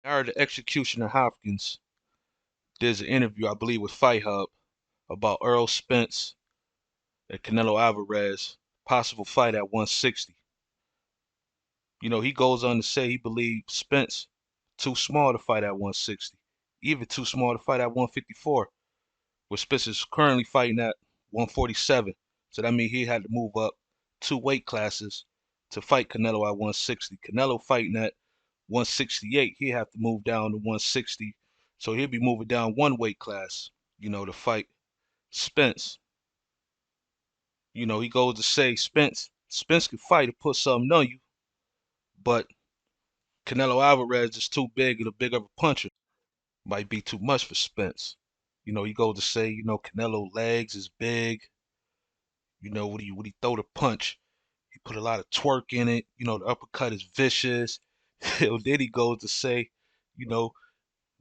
I heard the executioner Hopkins did an interview, I believe, with Fight Hub about Errol Spence and Canelo Alvarez possible fight at 160. He goes on to say he believes Spence too small to fight at 160, even too small to fight at 154, where Spence is currently fighting at 147. So that means he had to move up 2 weight classes to fight Canelo at 160. Canelo fighting at 168, he have to move down to 160. So he'll be moving down 1 weight class, to fight Spence. He goes to say Spence can fight and put something on you, but Canelo Alvarez is too big and a big of a puncher. Might be too much for Spence. He goes to say, Canelo legs is big. When he throw the punch, he put a lot of twerk in it. The uppercut is vicious. Then he goes to say, you know,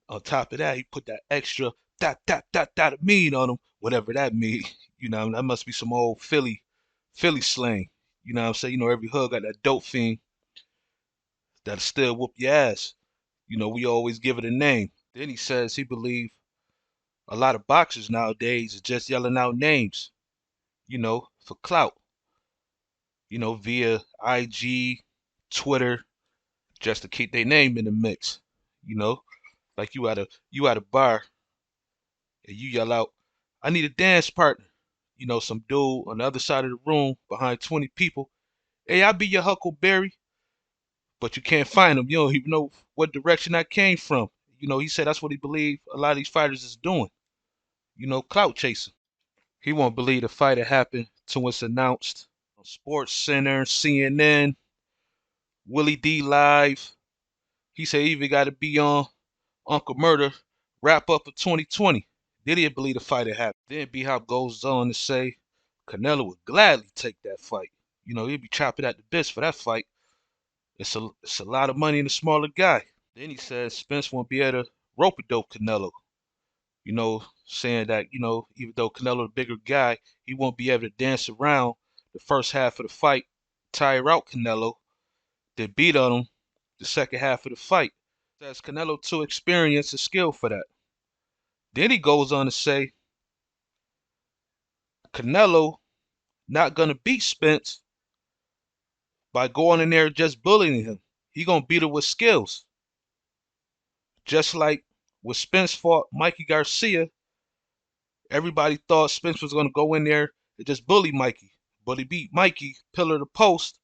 on top of that, he put that extra that mean on him, whatever that mean. That must be some old Philly slang. You know what I'm saying? Every hood got that dope fiend that'll still whoop your ass. We always give it a name. Then he says he believe a lot of boxers nowadays are just yelling out names, for clout, via IG, Twitter, just to keep their name in the mix. You know, like you at a bar and you yell out, "I need a dance partner." Some dude on the other side of the room behind 20 people. Hey, I'll be your Huckleberry, but you can't find him. You don't even know what direction I came from. He said that's what he believed a lot of these fighters is doing. Clout chasing. He won't believe the fight had happened till it's announced on Sports Center, CNN, Willie D Live. He said he even got to be on Uncle Murder wrap up of 2020. Did he believe the fight had happened? Then B Hop goes on to say Canelo would gladly take that fight. He'd be chopping at the bits for that fight. It's a lot of money in a smaller guy. Then he says Spence won't be able to rope a dope Canelo. Saying that, even though Canelo the bigger guy, he won't be able to dance around the first half of the fight, tire out Canelo, then beat on him the second half of the fight. Says Canelo too experienced and skilled for that. Then he goes on to say Canelo not gonna beat Spence by going in there just bullying him. He gonna beat him with skills. Just like when Spence fought Mikey Garcia, everybody thought Spence was gonna go in there and just bully Mikey. But he beat Mikey, pillar to post,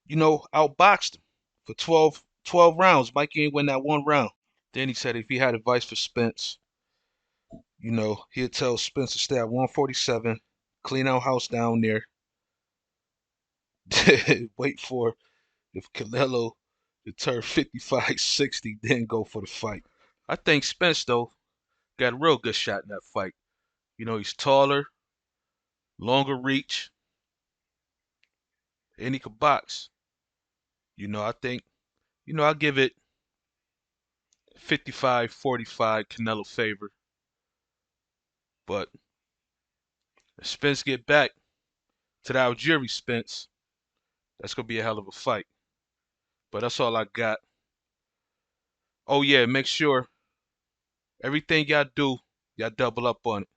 outboxed him for 12 rounds. Mikey ain't win that one round. Then he said if he had advice for Spence, he'd tell Spence to stay at 147, clean out house down there, wait for if Canelo to turn 55, 60, then go for the fight. I think Spence, though, got a real good shot in that fight. He's taller, longer reach, and he could box. I think, I'll give it 55-45 Canelo favor. But if Spence get back to the Algieri Spence, that's going to be a hell of a fight. But that's all I got. Oh, yeah, make sure everything y'all do, y'all double up on it.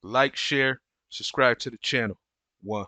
Like, share, subscribe to the channel. One.